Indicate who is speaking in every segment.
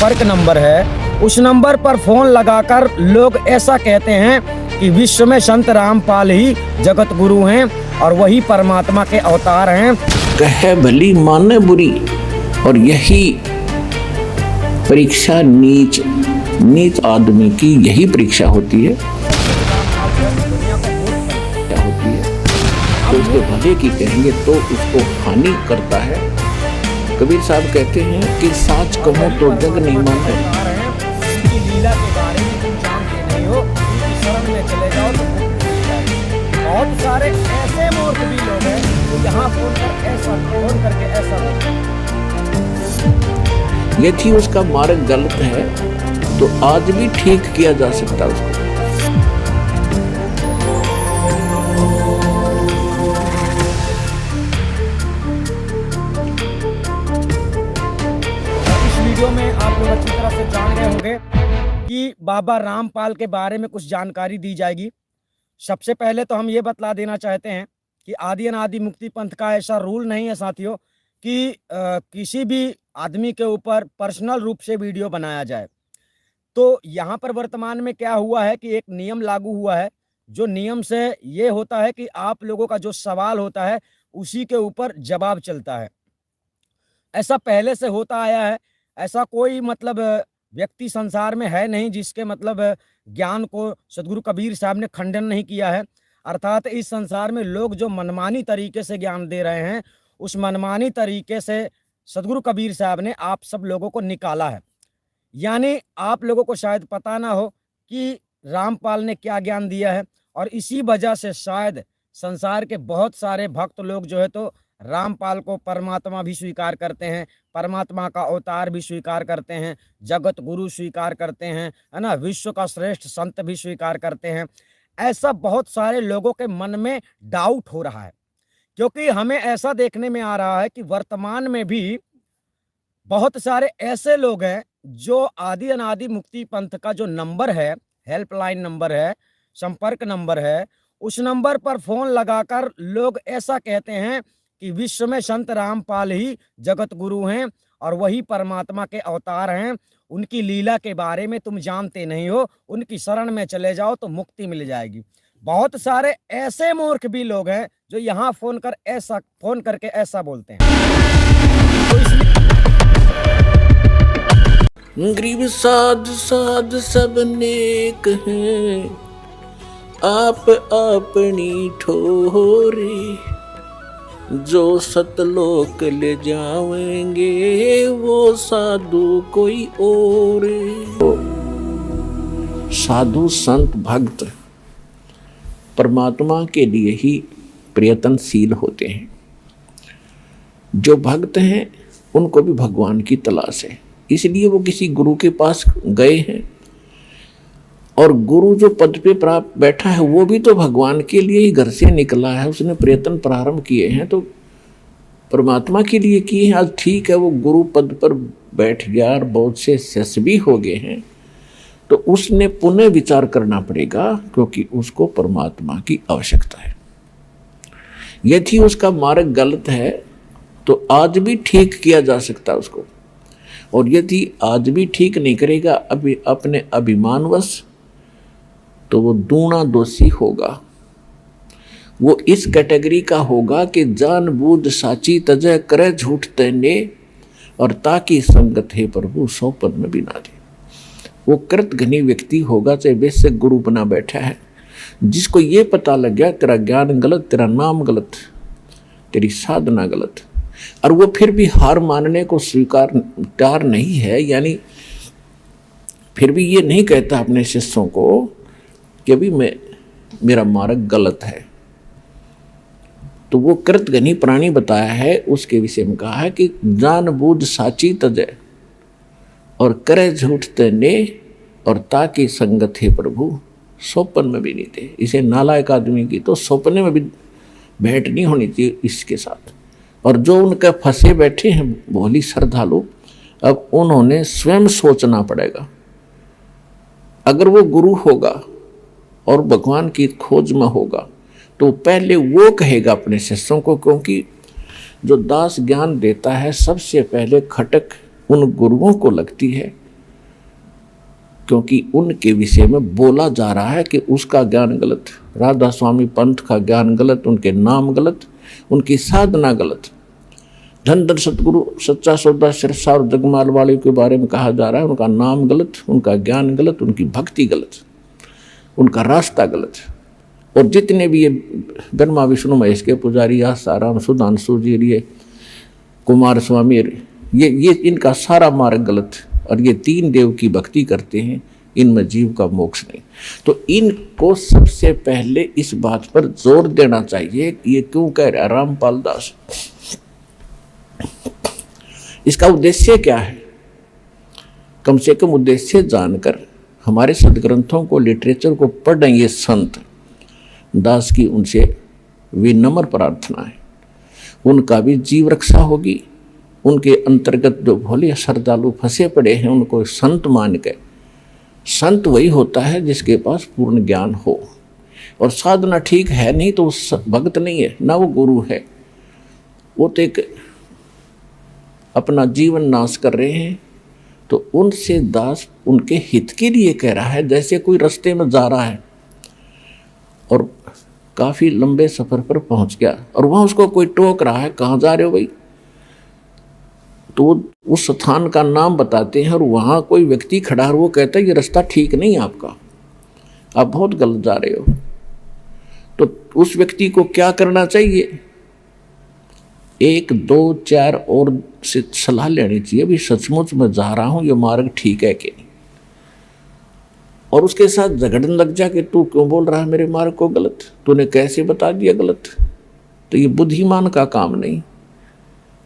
Speaker 1: संपर्क नंबर है, उस नंबर पर फोन लगाकर लोग ऐसा कहते हैं कि विश्व में संत रामपाल ही जगत गुरु हैं और वही परमात्मा के अवतार हैं।
Speaker 2: कहे भली माने बुरी, और यही परीक्षा नीच आदमी की यही परीक्षा होती है। क्या होती है? तो उसके भले की कहेंगे तो उसको हानि करता है। कबीर साहब कहते हैं कि साच कहो तो जग नहीं माने।
Speaker 1: लीला के बारे में तुम जानते नहीं हो, शरण में चले जाओ तो बहुत सारे ऐसे मूर्ख भी लोग हैं जो यहाँ फोन करके ऐसा
Speaker 2: यदि उसका मार्ग गलत है तो आज भी ठीक किया जा सकता है उसको।
Speaker 1: इस वीडियो में आप लोग अच्छी तरह से जान गए होंगे कि बाबा रामपाल के बारे में कुछ जानकारी दी जाएगी। सबसे पहले तो हम ये बतला देना चाहते हैं कि आदि अनादि मुक्ति पंथ का ऐसा रूल नहीं है साथियों कि किसी भी आदमी के ऊपर पर्सनल रूप से वीडियो बनाया जाए। तो यहाँ पर वर्तमान में क्या हुआ है कि एक नियम लागू हुआ है, जो नियम से ये होता है कि आप लोगों का जो सवाल होता है उसी के ऊपर जवाब चलता है। ऐसा पहले से होता आया है। ऐसा कोई मतलब व्यक्ति संसार में है नहीं जिसके मतलब ज्ञान को सदगुरु कबीर साहब ने खंडन नहीं किया है। अर्थात इस संसार में लोग जो मनमानी तरीके से ज्ञान दे रहे हैं, उस मनमानी तरीके से सदगुरु कबीर साहब ने आप सब लोगों को निकाला है। यानी आप लोगों को शायद पता ना हो कि रामपाल ने क्या ज्ञान दिया है, और इसी वजह से शायद संसार के बहुत सारे भक्त लोग जो है तो रामपाल को परमात्मा भी स्वीकार करते हैं, परमात्मा का अवतार भी स्वीकार करते हैं, जगत गुरु स्वीकार करते हैं, है ना, विश्व का श्रेष्ठ संत भी स्वीकार करते हैं। ऐसा बहुत सारे लोगों के मन में डाउट हो रहा है, क्योंकि हमें ऐसा देखने में आ रहा है कि वर्तमान में भी बहुत सारे ऐसे लोग हैं जो आदि अनादि मुक्ति पंथ का जो नंबर है, हेल्पलाइन नंबर है, संपर्क नंबर है, उस नंबर पर फोन लगाकर लोग ऐसा कहते हैं कि विश्व में संत रामपाल ही जगत गुरु हैं और वही परमात्मा के अवतार हैं। उनकी लीला के बारे में तुम जानते नहीं हो, उनकी शरण में चले जाओ तो मुक्ति मिल जाएगी। बहुत सारे ऐसे मूर्ख भी लोग हैं जो यहाँ फोन करके ऐसा बोलते हैं।
Speaker 2: गरीब साध सब नेक हैं, आप अपनी ठोरे, जो सतलोक ले जाएंगे वो साधु कोई और। साधु संत भक्त परमात्मा के लिए ही प्रयत्नशील होते हैं। जो भक्त हैं उनको भी भगवान की तलाश है, इसलिए वो किसी गुरु के पास गए हैं। और गुरु जो पद पे प्राप्त बैठा है वो भी तो भगवान के लिए ही घर से निकला है, उसने प्रयत्न प्रारंभ किए हैं तो परमात्मा के लिए किए हैं। आज ठीक है वो गुरु पद पर बैठ गया और बहुत से यशस्वी हो गए हैं, तो उसने पुनः विचार करना पड़ेगा, क्योंकि उसको परमात्मा की आवश्यकता है। यदि उसका मार्ग गलत है तो आज भी ठीक किया जा सकता है उसको, और यदि आज भी ठीक नहीं करेगा अपने अभिमानवश, तो वो दूना दोषी होगा। वो इस कैटेगरी का होगा कि जानबूझ साची तजय करे झूठ तने, और ताकि संगत है प्रभु सौ पद में भी ना दे। वो कृतघ्नी व्यक्ति होगा, चाहे वैसे गुरु बना बैठा है, जिसको ये पता लग गया तेरा ज्ञान गलत, तेरा नाम गलत, तेरी साधना गलत, और वो फिर भी हार मानने को स्वीकार तैयार नहीं है, यानी फिर भी ये नहीं कहता अपने शिष्यों को कि अभी मेरा मार्ग गलत है, तो वो कृतघ्नी प्राणी बताया है। उसके विषय में कहा है कि जानबूझ साची तजय और करे झूठ तने, और ताकि संगत है प्रभु सौपन में भी नहीं थे। इसे नालायक आदमी की तो सौपने में भी भेंट नहीं होनी चाहिए इसके साथ। और जो उनके फंसे बैठे हैं भोली श्रद्धालु, अब उन्होंने स्वयं सोचना पड़ेगा। अगर वो गुरु होगा और भगवान की खोज में होगा तो पहले वो कहेगा अपने शिष्यों को, क्योंकि जो दास ज्ञान देता है सबसे पहले खटक उन गुरुओं को लगती है क्योंकि उनके विषय में बोला जा रहा है कि उसका ज्ञान गलत, राधा स्वामी पंथ का ज्ञान गलत, उनके नाम गलत, उनकी साधना गलत। धन धन सतगुरु सच्चा सौदा सिरसा और जगमाल वाले के बारे में कहा जा रहा है, उनका नाम गलत, उनका ज्ञान गलत, उनकी भक्ति गलत, उनका रास्ता गलत। और जितने भी ये ब्रह्मा विष्णु महेश के पुजारी, आसाराम सुधांशु जी, ये कुमार स्वामी, ये इनका सारा मार्ग गलत। और ये 3 देव की भक्ति करते हैं, इनमें जीव का मोक्ष नहीं। तो इनको सबसे पहले इस बात पर जोर देना चाहिए कि ये क्यों कह रहा रामपाल दास, इसका उद्देश्य क्या है। कम से कम उद्देश्य जानकर हमारे सदग्रंथों को, लिटरेचर को पढ़ रहे ये संत दास की उनसे विनम्र प्रार्थना है, उनका भी जीव रक्षा होगी। उनके अंतर्गत जो भोले श्रद्धालु फंसे पड़े हैं उनको संत मान के, संत वही होता है जिसके पास पूर्ण ज्ञान हो और साधना ठीक है नहीं तो उस भक्त नहीं है, ना वो गुरु है, वो तो एक अपना जीवन नाश कर रहे हैं। तो उनसे दास उनके हित के लिए कह रहा है। जैसे कोई रास्ते में जा रहा है और काफ़ी लंबे सफ़र पर पहुंच गया और वहाँ उसको कोई टोक रहा है, कहाँ जा रहे हो भाई, तो उस स्थान का नाम बताते हैं और वहाँ कोई व्यक्ति खड़ा है, वो कहता है ये रास्ता ठीक नहीं है आपका, आप बहुत गलत जा रहे हो। तो उस व्यक्ति को क्या करना चाहिए, 1 2 4 और से सलाह लेनी चाहिए, भी सचमुच मैं जा रहा हूँ, ये मार्ग ठीक है कि नहीं। और उसके साथ झगड़ने लग जा कि तू क्यों बोल रहा है मेरे मार्ग को गलत, तूने कैसे बता दिया गलत। तो ये बुद्धिमान का काम नहीं,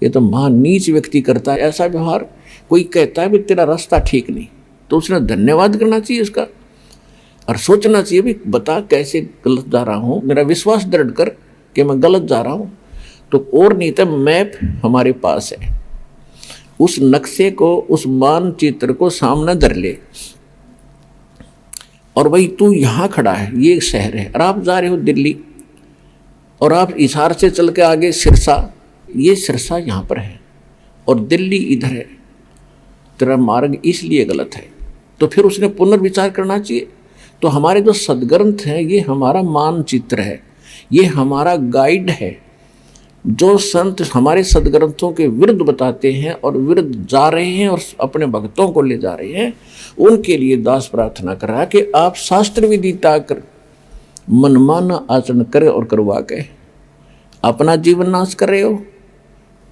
Speaker 2: ये तो महान नीच व्यक्ति करता है ऐसा व्यवहार। कोई कहता है भी तेरा रास्ता ठीक नहीं, तो उसने धन्यवाद करना चाहिए उसका और सोचना चाहिए भी बता कैसे गलत जा रहा हूँ, मेरा विश्वास दृढ़ कर कि मैं गलत जा रहा हूँ। तो और नहीं तो मैप हमारे पास है, उस नक्शे को, उस मानचित्र को सामने धर ले और भाई तू यहाँ खड़ा है, ये एक शहर है और आप जा रहे हो दिल्ली और आप इशार से चल के आगे सिरसा, ये सिरसा यहाँ पर है और दिल्ली इधर है, तेरा मार्ग इसलिए गलत है। तो फिर उसने पुनर्विचार करना चाहिए। तो हमारे जो सदग्रंथ हैं ये हमारा मानचित्र है, ये हमारा गाइड है। जो संत हमारे सदग्रंथों के विरुद्ध बताते हैं और विरुद्ध जा रहे हैं और अपने भक्तों को ले जा रहे हैं, उनके लिए दास प्रार्थना कर रहा है कि आप शास्त्र विधि कर मनमाना आचरण करे और करवा के अपना जीवन नाश कर रहे हो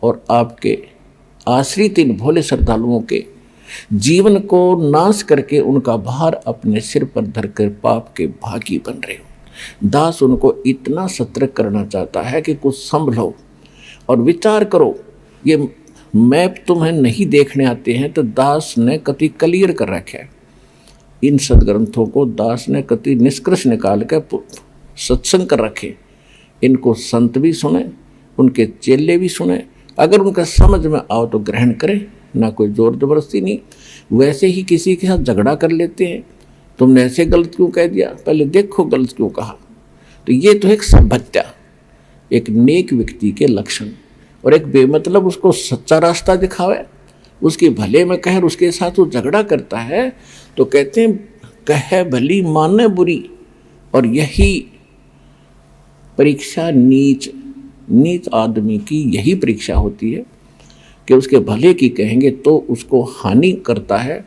Speaker 2: और आपके आश्रित इन भोले श्रद्धालुओं के जीवन को नाश करके उनका भार अपने सिर पर धरकर पाप के भागी बन रहे हो। दास उनको इतना सतर्क करना चाहता है कि कुछ संभलो और विचार करो। ये मैप तुम्हें नहीं देखने आते हैं तो दास ने कति क्लियर कर रखा है। इन सदग्रंथों को दास ने कति निष्कर्ष निकाल कर सत्संग कर रखे। इनको संत भी सुने, उनके चेले भी सुने, अगर उनका समझ में आओ तो ग्रहण करें, ना कोई जोर जबरदस्ती नहीं। वैसे ही किसी के साथ झगड़ा कर लेते हैं, तुमने ऐसे गलत क्यों कह दिया, पहले देखो गलत क्यों कहा। तो ये तो एक सभ्यता, एक नेक व्यक्ति के लक्षण। और एक बेमतलब उसको सच्चा रास्ता दिखावे, उसके भले में कहे, उसके साथ वो झगड़ा करता है तो कहते हैं कहे भली माने बुरी। और यही परीक्षा नीच आदमी की यही परीक्षा होती है कि उसके भले की कहेंगे तो उसको हानि करता है